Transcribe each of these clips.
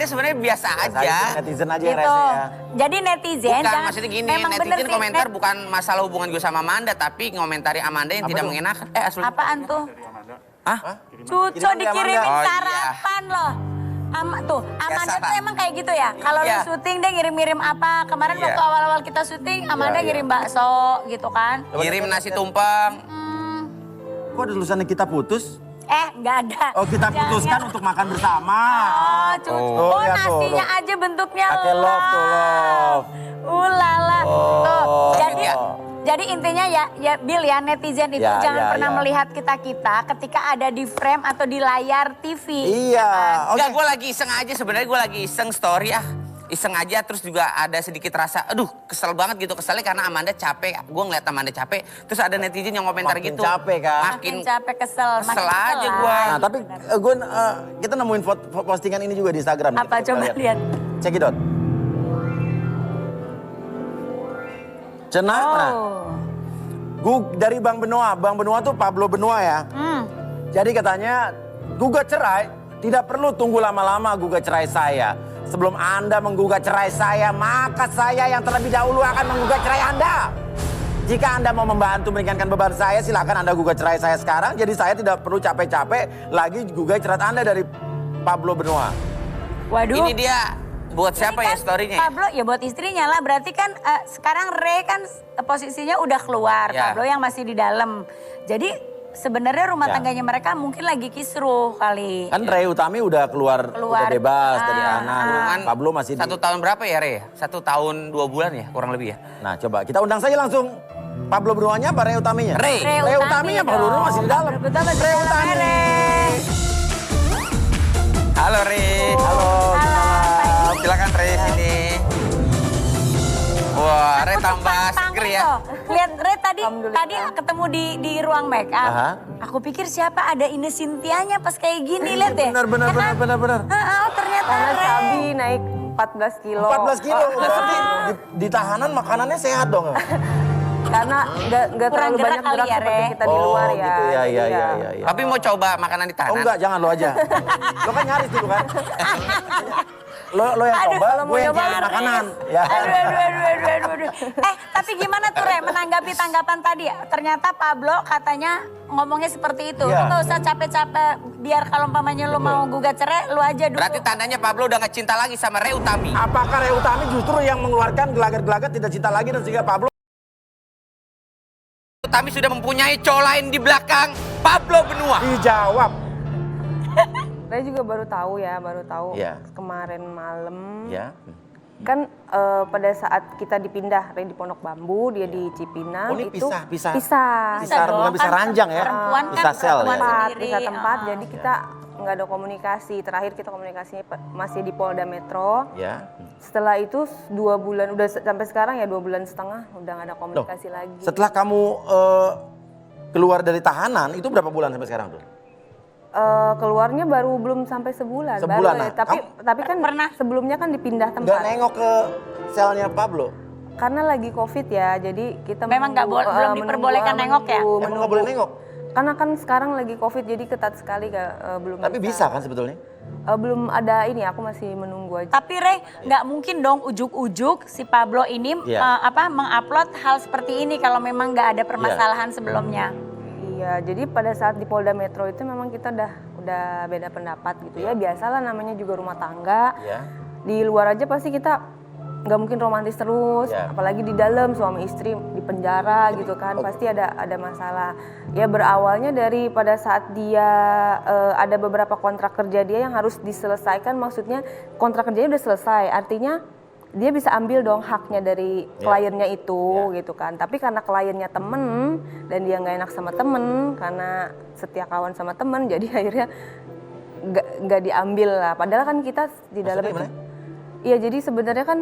Amanda sebenarnya biasa aja. Netizen aja Gitu. rese ya. Jadi netizen Bukan, jangan, maksudnya gini, memang bener netizen sih, komentar bukan masalah hubungan gue sama Amanda, tapi ngomentari Amanda yang Apa tidak tuh? mengenakan. Asli. Apaan tuh? Hah? Cuco Kiriman dari dikirimin Amanda. Oh, iya. sarapan loh. Tuh, Amanda salah. tuh emang kayak gitu ya. Kalau lu Iya. syuting dia ngirim-ngirim apa? Kemarin Iya. waktu awal-awal kita syuting, Amanda Iya, iya. ngirim bakso gitu kan. Kirim nasi tumpeng. Kok ada tulisannya kita putus? Nggak ada. Oh kita Jangan. putuskan untuk makan bersama. Oh, Cuco. Oh, Oh, iya, tuh, nasinya loh. aja bentuknya Pakai love tuh, love. Ulala. Tuh, jadi iya. jadi intinya ya Bill ya, netizen itu Ya, jangan ya, pernah ya. melihat kita ketika ada di frame atau di layar TV. Iya. Oke. Enggak, gue lagi iseng aja sebenarnya, gue lagi iseng story iseng aja, terus juga ada sedikit rasa, aduh kesel banget gitu, keselnya karena Amanda capek, gue ngeliat Amanda capek, terus ada netizen yang komentar Makin gitu. capek, kan? Makin capek kesel kesel makin aja lah. gua. Nah tapi kita nemuin postingan ini juga di Instagram. Apa Kita coba lihat? Cekidot. Cenah. Nah, dari Bang Benoa tuh Pablo Benoa ya. Jadi katanya gugat cerai tidak perlu tunggu lama-lama gugat cerai saya. Sebelum Anda menggugat cerai saya, maka saya yang terlebih dahulu akan menggugat cerai Anda. Jika Anda mau membantu meringankan beban saya, silakan Anda gugat cerai saya sekarang. Jadi saya tidak perlu capek-capek lagi gugat cerai Anda dari Pablo Benoa. Waduh. Ini dia buat siapa Ini ya kan storynya? Pablo ya buat istrinya lah. Berarti kan sekarang Ray kan posisinya udah keluar. Ya. Pablo yang masih di dalam. Jadi sebenarnya rumah Ya. tangganya mereka mungkin lagi kisruh kali. Kan Ray Utami udah keluar. Udah bebas dari anak. Kan Pablo masih 1 tahun berapa ya, Re? 1 tahun 2 bulan ya, kurang lebih ya. Nah coba kita undang saja langsung Pablo Benoanya apa Ray Utaminya? Ray. Ray Utaminya, Pablo Benoa masih di dalam. Betul betul. Ray Utami. Halo, Re. Halo. Silakan Re sini. Wah, Re tambah seger ya. Lihat Ray tadi ketemu di ruang make up. Aha. Aku pikir siapa ada Ine Sintianya pas kayak gini lihat deh. Benar. Ternyata Karena Ray. cabi naik 14 kilo. 14 kilo, berarti di tahanan makanannya sehat dong. Karena nggak Kurang terlalu gerak banyak kali gerak ya, seperti Re. kita di luar ya. gitu ya, Jadi iya. Tapi mau coba makanan di Oh tahanan? enggak, jangan lo aja. Lo kan nyaris dulu kan. Lo yang coba, gue yang nyoba, cari Ray. makanan. Ya. Aduh. Tapi gimana tuh Re menanggapi tanggapan tadi? Ternyata Pablo katanya ngomongnya seperti itu. Iya. Lu gak usah capek-capek biar kalau umpamanya lu mau gugat cerai, lu aja dulu. Berarti tandanya Pablo udah gak cinta lagi sama Ray Utami. Apakah Ray Utami justru yang mengeluarkan gelagat-gelagat tidak cinta lagi dan sehingga Pablo Utami sudah mempunyai cowok lain di belakang Pablo Benoa. dijawab? Saya juga baru tahu Iya. kemarin malam. Ya. Kan pada saat kita dipindah, Ray di Pondok Bambu, dia di Cipinang. Oh, ini itu pisah. Bisa Pisah, dong, bukan pisah kan ranjang ya? perempuan kan Pisah sel perempuan ya? sendiri. Bisa tempat, jadi kita nggak ada komunikasi. Terakhir kita komunikasinya masih di Polda Metro. Ya. Setelah itu 2 bulan, udah sampai sekarang ya 2 bulan setengah udah nggak ada komunikasi lagi. Setelah kamu keluar dari tahanan, itu berapa bulan sampai sekarang tuh? Keluarnya baru belum sampai sebulan. Sebulan, baru, nah, tapi kan pernah sebelumnya kan dipindah Nggak tempat. nengok ke selnya Pablo? Karena lagi COVID ya, jadi kita Memang nggak menunggu, belum menunggu, diperbolehkan nengok ya? Emang nggak boleh nengok? Karena kan sekarang lagi COVID jadi ketat sekali belum. Tapi bisa kan sebetulnya? Belum ada ini, aku masih menunggu aja. Tapi Ray, nggak mungkin dong ujuk-ujuk si Pablo ini Iya. mengupload hal seperti ini kalau memang nggak ada permasalahan sebelumnya. Iya, jadi pada saat di Polda Metro itu memang kita udah beda pendapat gitu ya. Biasalah namanya juga rumah tangga. Ya. Di luar aja pasti kita nggak mungkin romantis terus, Ya. apalagi di dalam suami istri di penjara gitu kan, pasti ada masalah. Ya berawalnya dari pada saat dia ada beberapa kontrak kerja dia yang harus diselesaikan, maksudnya kontrak kerjanya udah selesai, artinya dia bisa ambil dong haknya dari kliennya itu gitu kan. Tapi karena kliennya temen dan dia nggak enak sama temen, karena setia kawan sama temen, jadi akhirnya nggak diambil lah. Padahal kan kita di dalam itu. Gimana? Iya, jadi sebenarnya kan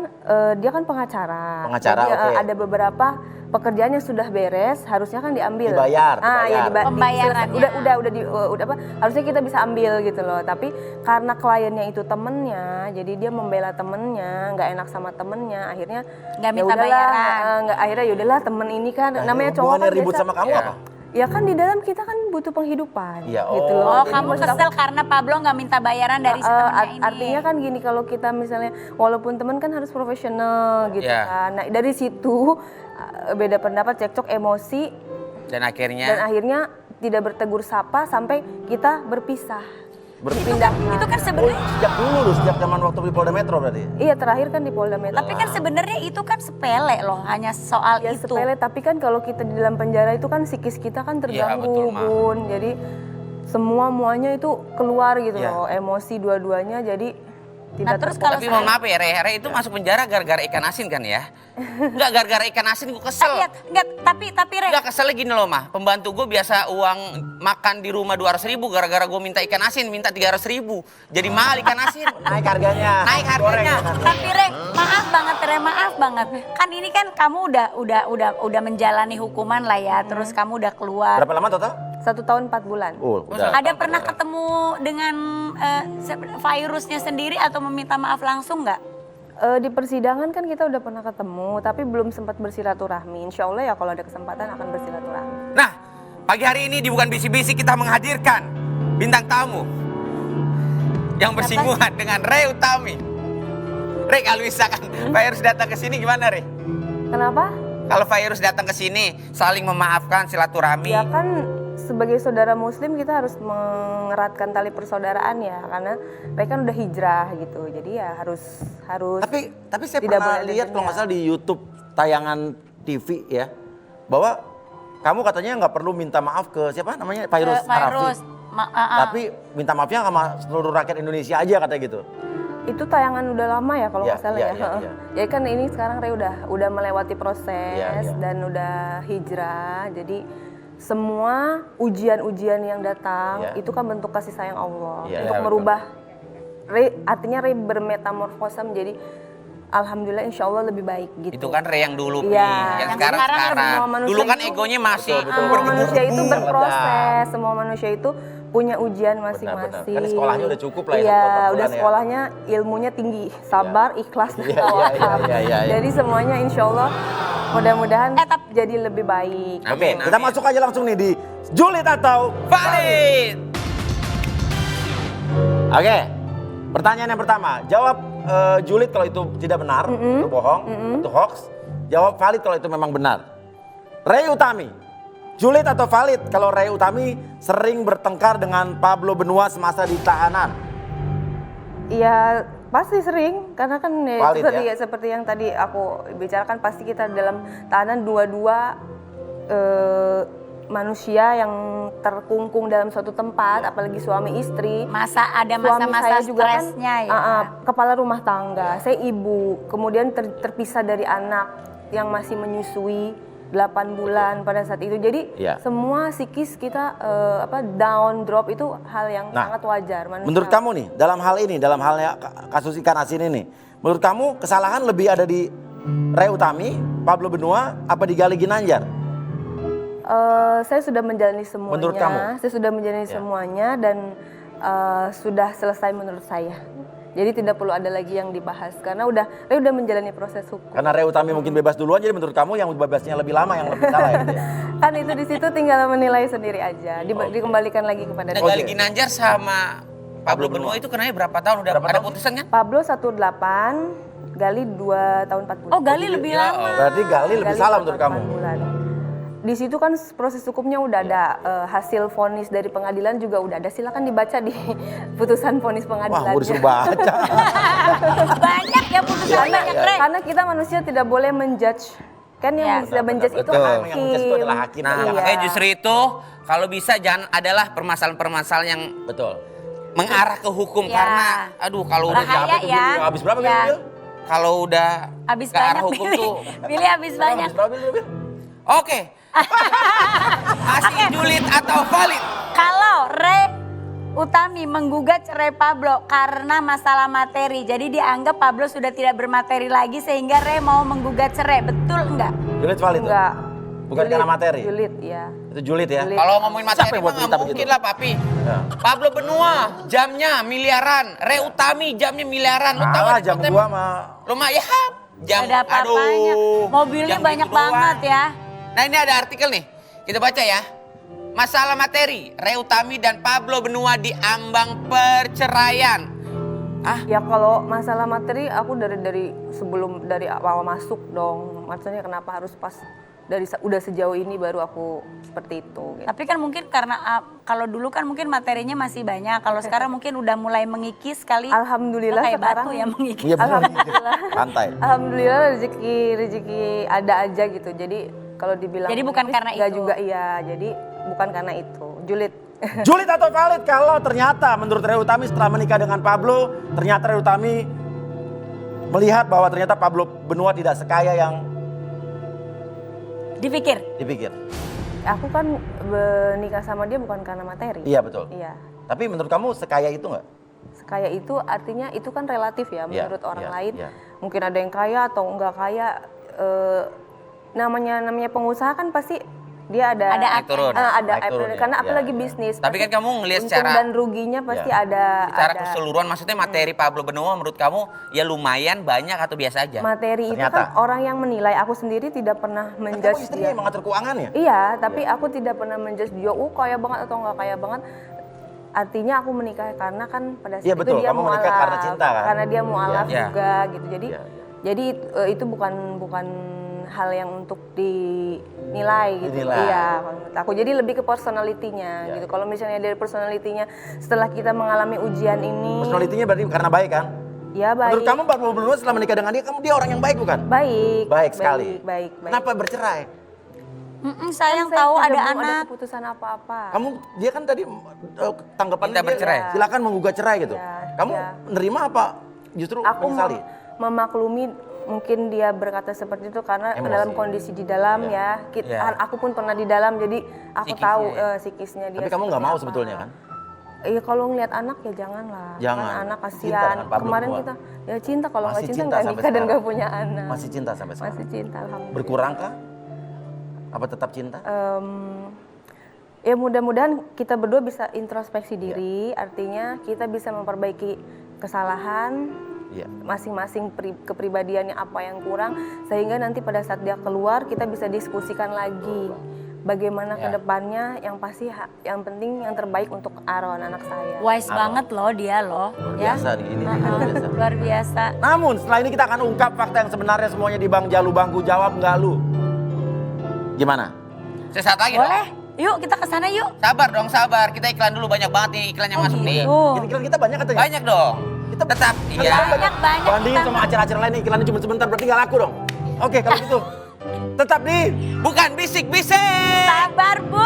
dia kan pengacara. Pengacara, Jadi, oke. ada beberapa pekerjaan yang sudah beres, harusnya kan diambil. Dibayar, Ya, Pembayarannya. udah apa? Harusnya kita bisa ambil gitu loh. Tapi karena kliennya itu temennya, jadi dia membela temennya, nggak enak sama temennya, akhirnya Nggak ya minta udahlah, bayaran. akhirnya yaudahlah temen ini kan, namanya cowok kan Hubungannya ribut biasa. sama kamu Ya. apa? Ya kan di dalam kita kan butuh penghidupan. Iya, gitu oh, loh. Oh, Jadi kamu maksud aku, kesel karena Pablo nggak minta bayaran dari si temennya ini. artinya kan gini, kalau kita misalnya walaupun teman kan harus profesional gitu Iya. kan. Nah, dari situ beda pendapat, cekcok, emosi, Dan dan akhirnya akhirnya tidak bertegur sapa sampai kita berpisah. Dipindahkan. Itu kan Oh, sebenarnya, sejak dulu loh, sejak zaman waktu di Polda Metro berarti. Iya, terakhir kan di Polda Metro. tapi kan sebenarnya itu kan sepele loh, hanya soal Ya itu. sepele, tapi kan kalau kita di dalam penjara itu kan psikis kita kan Iya, terganggu, betul, Ma. Bun. Jadi muanya itu keluar gitu Iya. loh, emosi dua-duanya, jadi Nah, tidak terus terkontrol. kalau tapi mohon maaf ya, Re itu masuk penjara gara-gara ikan asin kan ya? Enggak gara-gara ikan asin gue kesel. Lihat, enggak, tapi Re, Enggak keselnya gini loh mah, pembantu gue biasa uang makan di rumah 200.000 gara-gara gue minta ikan asin, minta 300.000. Jadi mahal ikan asin. Naik harganya. Naik harganya. tapi Re, maaf banget. Kan ini kan kamu udah menjalani hukuman lah ya, terus kamu udah keluar. Berapa lama total? 1 tahun 4 bulan. Oh, udah. Ada pernah ketemu dengan virusnya sendiri atau meminta maaf langsung nggak? Di persidangan kan kita udah pernah ketemu, tapi belum sempat bersilaturahmi. Insya Allah ya kalau ada kesempatan akan bersilaturahmi. Nah, pagi hari ini di Bukan Bisi-Bisi kita menghadirkan bintang tamu yang bersinggungan dengan Re Utami. Re, kalau misalkan virus datang ke sini gimana, Re? Kenapa? Kalau virus datang ke sini saling memaafkan, silaturahmi. Ya kan sebagai saudara muslim kita harus mengeratkan tali persaudaraan ya, karena mereka kan udah hijrah gitu. Jadi ya harus Tapi saya tidak pernah boleh ada lihat kalau nggak dendam. salah di YouTube tayangan TV ya, bahwa kamu katanya nggak perlu minta maaf ke siapa namanya Virus Virus. Arafi, tapi minta maafnya sama seluruh rakyat Indonesia aja katanya gitu. Itu tayangan udah lama ya kalau Iya, nggak salah iya, ya. iya, iya. Jadi kan ini sekarang Ray udah melewati proses Iya, iya. dan udah hijrah. Jadi semua ujian-ujian yang datang Iya. itu kan bentuk kasih sayang Allah Iya, untuk iya, merubah artinya Ray bermetamorfosa menjadi alhamdulillah insya Allah lebih baik gitu. Itu kan Re yang dulu, Pi. Iya. Yang Yang sekarang. sekarang semua manusia Dulu kan itu- egonya masih Semua manusia itu bergebu-gebu. berproses, semua manusia itu punya ujian Benar. masing-masing. Kan sekolahnya udah cukup lah ya, Iya, 1 bulan udah ya. sekolahnya ilmunya tinggi, sabar, ikhlas, dan Iya, iya, tawakal. iya, iya, iya. Jadi semuanya insya Allah mudah-mudahan tapi- jadi lebih baik. Oke, Amin, kita amin. masuk aja langsung nih di julid atau Valid. Oke, pertanyaan yang pertama, jawab julid kalau itu tidak benar, itu bohong, itu hoax. Jawab valid kalau itu memang benar. Ray Utami, julid atau valid kalau Ray Utami sering bertengkar dengan Pablo Benua semasa di tahanan? Iya pasti sering, karena kan ya, Valid, seperti yang tadi aku bicarakan, pasti kita dalam tahanan dua-dua manusia yang terkungkung dalam suatu tempat, apalagi suami istri. Ada Suami masa-masa saya juga kan, stresnya ya. kepala rumah tangga, saya ibu, kemudian terpisah dari anak yang masih menyusui 8 bulan pada saat itu. Jadi Iya. semua psikis kita down, drop itu hal yang Nah, sangat wajar. manusiawi. Menurut kamu nih, dalam hal ini, dalam halnya kasus ikan asin ini, menurut kamu kesalahan lebih ada di Ray Utami, Pablo Benua, apa di Gali Ginanjar? Saya sudah menjalani semuanya. Menurut kamu? Saya sudah menjalani Ya. semuanya dan sudah selesai menurut saya. Jadi tidak perlu ada lagi yang dibahas karena Ray udah menjalani proses hukum. Karena Ray Utami mungkin bebas duluan, jadi menurut kamu yang bebasnya lebih lama, yang lebih salah ya? Gitu ya? Kan itu di situ tinggal menilai sendiri aja. Dikembalikan lagi kepada Nah, Oke. Gali Ginanjar sama Pablo Benua itu kenanya berapa tahun? Udah Berapa ada tahun? putusan kan? Pablo 18, Gali 2 tahun 4 bulan. Oh, Gali lebih Ya, lama. Berarti Gali lebih Gali salah 4 menurut kamu? bulan. Di situ kan proses hukumnya udah ada, hasil vonis dari pengadilan juga udah ada. Silakan dibaca di putusan vonis Wah, pengadilannya. gue disuruh baca. Banyak ya putusannya ya, Re. Karena kita manusia tidak boleh menjudge. Kan yang Ya. bisa menjudge itu Betul. hakim. Yang menjudge itu adalah hakim. Nah, Iya. makanya justru itu kalau bisa jangan adalah permasalahan-permasalahan yang Betul. mengarah ke hukum Ya. karena aduh kalau udah Bahaya capek tuh ya. Bil. Habis berapa, Ya. Bil? kalau udah Habis ke arah banyak hukum pilih. tuh. Pilih habis banyak. Habis berapa, Bil? Oke. Masih julid atau valid? Kalau Re Utami menggugat cerai Pablo karena masalah materi. Jadi dianggap Pablo sudah tidak bermateri lagi sehingga Re mau menggugat cerai. Betul enggak? Julid valid tuh? Enggak. Bukan karena materi? Julid, iya. Itu julid ya? Julid. Kalau ngomongin materi Siapa yang mah buat nggak berita mungkin begitu? lah papi. Ya. Pablo Benua jamnya miliaran, Re Utami jamnya miliaran. Lu tahu Malah ada jam konten? gua mah Lu mah ya jam. Ada apa-apanya. aduh, Mobilnya jam banyak gitu doang. banget ya. Nah ini ada artikel nih, kita baca ya. masalah materi. Ray Utami dan Pablo Benua di ambang perceraian. Ya kalau masalah materi aku dari awal masuk dong. Maksudnya kenapa harus pas udah sejauh ini baru aku seperti itu. Gitu. Tapi kan mungkin karena kalau dulu kan mungkin materinya masih banyak. Kalau sekarang mungkin udah mulai mengikis kali. Alhamdulillah kayak sekarang batu ya mengikis. Iya, betul. Alhamdulillah. Santai. Alhamdulillah rezeki ada aja gitu. Jadi kalau dibilang Jadi bukan menipis, karena enggak itu. juga iya. Jadi bukan karena itu. Julid. Julid atau valid kalau ternyata menurut Ray Utami setelah menikah dengan Pablo, ternyata Ray Utami melihat bahwa ternyata Pablo Benua tidak sekaya yang Dipikir. dipikir. Aku kan menikah sama dia bukan karena materi. Iya betul. Iya. Tapi menurut kamu sekaya itu nggak? Sekaya itu artinya itu kan relatif ya Iya, menurut orang iya, lain. iya. Mungkin ada yang kaya atau enggak kaya. Namanya pengusaha kan pasti dia ada Ada turun. ada Naik turun, ya. karena Iya, apalagi iya. bisnis. Tapi kan pasti kamu ngelihat untung secara- dan ruginya pasti Iya. ada. Secara ada. keseluruhan maksudnya materi Pablo Benua menurut kamu ya lumayan banyak atau biasa aja? Materi itu Ternyata. kan orang yang menilai. Aku sendiri tidak pernah Kamu menjudge istrinya dia. yang mengatur keuangannya? Iya, tapi aku tidak pernah menjudge dia, kaya banget atau enggak kaya banget. Artinya aku menikah karena kan pada saat Iya, itu betul. dia Kamu menikah mualaf. karena cinta, kan? Karena dia mualaf Iya. juga gitu. Jadi Iya, jadi itu bukan hal yang untuk dinilai gitu. Dinilai. Iya, kalau menurut aku. Jadi lebih ke personalitinya Iya. gitu. Kalau misalnya dari personalitinya setelah kita mengalami ujian ini, Personalitinya berarti karena baik kan? ya baik. Menurut kamu Pablo Benua setelah menikah dengan dia orang yang baik bukan? Baik. Baik sekali. Baik. Kenapa bercerai? Sayang Saya tahu tidak ada belum anak. keputusan apa-apa. Kamu dia kan tadi tanggapannya Minta dia bercerai. silakan menggugat cerai gitu. Iya, Kamu iya. menerima apa justru Aku menyesali? memaklumi mungkin dia berkata seperti itu karena Emosi. dalam kondisi di dalam Iya. ya. Iya. Aku pun pernah di dalam jadi aku Psikisnya tahu ya. psikisnya dia. Tapi kamu nggak seperti mau apa. sebetulnya kan? Iya kalau ngelihat anak ya janganlah. Jangan. Kan anak Cinta kasihan. dengan Pablo Kemarin Benua. kita ya cinta kalau nggak Masih cinta cinta nggak sampai nikah dan sekarang? nggak punya anak. Masih cinta sampai sekarang? Masih cinta alhamdulillah. Berkurang kah? Apa tetap cinta? Ya mudah-mudahan kita berdua bisa introspeksi diri, artinya kita bisa memperbaiki kesalahan Iya. masing-masing kepribadiannya apa yang kurang, sehingga nanti pada saat dia keluar kita bisa diskusikan lagi bagaimana Ya. kedepannya. Yang pasti yang penting yang terbaik untuk Aaron anak saya. Wise banget loh dia loh. Luar Ya. biasa nih ini luar biasa. Luar biasa. Namun setelah ini kita akan ungkap fakta yang sebenarnya semuanya di Bang Jalu Bangku Jawab Nggak Lu. Gimana? Sesaat lagi Boleh? dong. Yuk kita ke sana yuk. Sabar dong, sabar. Kita iklan dulu, banyak banget nih iklan yang masuk nih. Tuh. Iklan kita banyak katanya. Banyak dong. Kita Tetap iya. Banyak Bandingin kita. sama acara-acara lain iklannya cuma sebentar berarti nggak laku dong. Oke kalau gitu tetap di Bukan bisik-bisik. Sabar Bu.